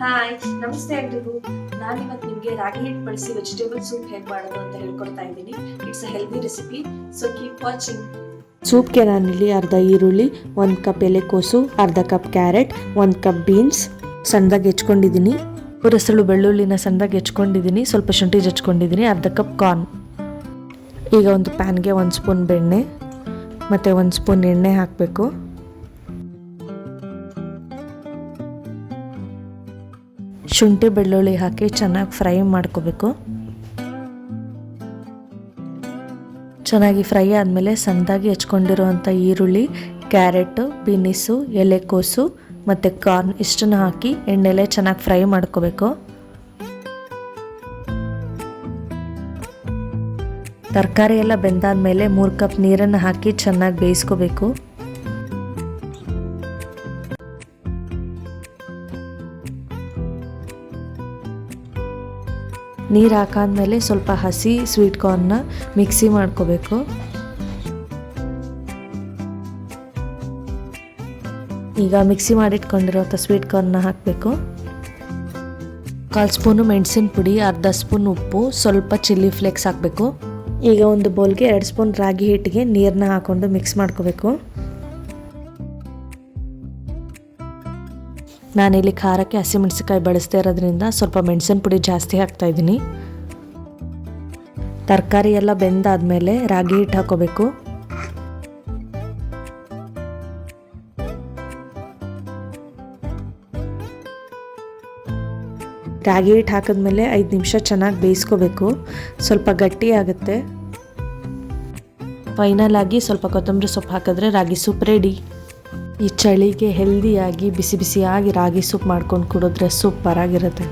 Hi, ನಮಸ್ತೆ ಎಲ್ರಿಗೂ. ನಾನಿವತ್ತು ನಿಮಗೆ ರಾಗಿ ಹಿಟ್ಟು ಬಳಸಿ ವೆಜಿಟೇಬಲ್ ಸೂಪ್ ಹೇಗೆ ಮಾಡೋದು ಅಂತ ಹೇಳ್ಕೊಡ್ತಾ ಇದ್ದೀನಿ. It's a healthy recipe, so keep watching. ಸೂಪ್ಗೆ ನಾನಿಲ್ಲಿ ಅರ್ಧ ಈರುಳ್ಳಿ, 1 ಕಪ್ ಎಲೆಕೋಸು, ಅರ್ಧ ಕಪ್ ಕ್ಯಾರೆಟ್, 1 ಕಪ್ ಬೀನ್ಸ್ ಸಣ್ಣದಾಗಿ ಹೆಚ್ಕೊಂಡಿದ್ದೀನಿ. ರಸಳು ಬೆಳ್ಳುಳ್ಳಿನ ಸಣ್ಣದಾಗಿ ಹೆಚ್ಕೊಂಡಿದ್ದೀನಿ. ಸ್ವಲ್ಪ ಶುಂಠಿ ಹೆಚ್ಕೊಂಡಿದ್ದೀನಿ. ಅರ್ಧ ಕಪ್ ಕಾರ್ನ್. ಈಗ ಒಂದು ಪ್ಯಾನ್ಗೆ 1 ಸ್ಪೂನ್ ಬೆಣ್ಣೆ ಮತ್ತು 1 ಸ್ಪೂನ್ ಎಣ್ಣೆ ಹಾಕಬೇಕು. ಶುಂಠಿ ಬೆಳ್ಳುಳ್ಳಿ ಹಾಕಿ ಚೆನ್ನಾಗಿ ಫ್ರೈ ಮಾಡ್ಕೋಬೇಕು. ಚೆನ್ನಾಗಿ ಫ್ರೈ ಆದಮೇಲೆ ಸಣ್ಣದಾಗಿ ಹೆಚ್ಕೊಂಡಿರುವಂಥ ಈರುಳ್ಳಿ, ಕ್ಯಾರೆಟು, ಬೀನಿಸು, ಎಲೆಕೋಸು ಮತ್ತು ಕಾರ್ನ್ ಇಷ್ಟನ್ನು ಹಾಕಿ ಎಣ್ಣೆಲೆ ಚೆನ್ನಾಗಿ ಫ್ರೈ ಮಾಡ್ಕೋಬೇಕು. ತರಕಾರಿ ಎಲ್ಲ ಬೆಂದಾದ್ಮೇಲೆ 3 ಕಪ್ ನೀರನ್ನು ಹಾಕಿ ಚೆನ್ನಾಗಿ ಬೇಯಿಸ್ಕೋಬೇಕು. ನೀರು ಹಾಕಾದ್ಮೇಲೆ ಸ್ವಲ್ಪ ಹಸಿ ಸ್ವೀಟ್ ಕಾರ್ನ್ನ ಮಿಕ್ಸಿ ಮಾಡ್ಕೋಬೇಕು. ಈಗ ಮಿಕ್ಸಿ ಮಾಡಿಟ್ಕೊಂಡಿರೋಂಥ ಸ್ವೀಟ್ ಕಾರ್ನ್ನ ಹಾಕಬೇಕು. 1/4 ಸ್ಪೂನು ಮೆಣಸಿನ ಪುಡಿ, ಅರ್ಧ ಸ್ಪೂನ್ ಉಪ್ಪು, ಸ್ವಲ್ಪ ಚಿಲ್ಲಿ ಫ್ಲೇಕ್ಸ್ ಹಾಕಬೇಕು. ಈಗ ಒಂದು ಬೌಲ್ಗೆ 2 ಸ್ಪೂನ್ ರಾಗಿ ಹಿಟ್ಟಿಗೆ ನೀರನ್ನ ಹಾಕ್ಕೊಂಡು ಮಿಕ್ಸ್ ಮಾಡ್ಕೋಬೇಕು. ನಾನಿಲ್ಲಿ ಖಾರಕ್ಕೆ ಹಸಿಮೆಣಸಿಕಾಯಿ ಬಳಸ್ತಾ ಇರೋದ್ರಿಂದ ಸ್ವಲ್ಪ ಮೆಣಸಿನ ಪುಡಿ ಜಾಸ್ತಿ ಹಾಕ್ತಾ ಇದ್ದೀನಿ. ತರಕಾರಿ ಎಲ್ಲ ಬೆಂದಾದ್ಮೇಲೆ ರಾಗಿ ಹಿಟ್ಟು ಹಾಕೋಬೇಕು. ರಾಗಿ ಹಿಟ್ಟು ಹಾಕಿದ್ಮೇಲೆ 5 ನಿಮಿಷ ಚೆನ್ನಾಗಿ ಬೇಯಿಸ್ಕೋಬೇಕು. ಸ್ವಲ್ಪ ಗಟ್ಟಿ ಆಗುತ್ತೆ. ಫೈನಲ್ ಆಗಿ ಸ್ವಲ್ಪ ಕೊತ್ತಂಬರಿ ಸೊಪ್ಪು ಹಾಕಿದ್ರೆ ರಾಗಿ ಸೂಪ್ ರೆಡಿ. ಈ ಚಳಿಗೆ ಹೆಲ್ದಿಯಾಗಿ ಬಿಸಿ ಬಿಸಿಯಾಗಿ ರಾಗಿ ಸೂಪ್ ಮಾಡ್ಕೊಂಡು ಕುಡಿದ್ರೆ ಸೂಪರ್ ಆಗಿರುತ್ತೆ.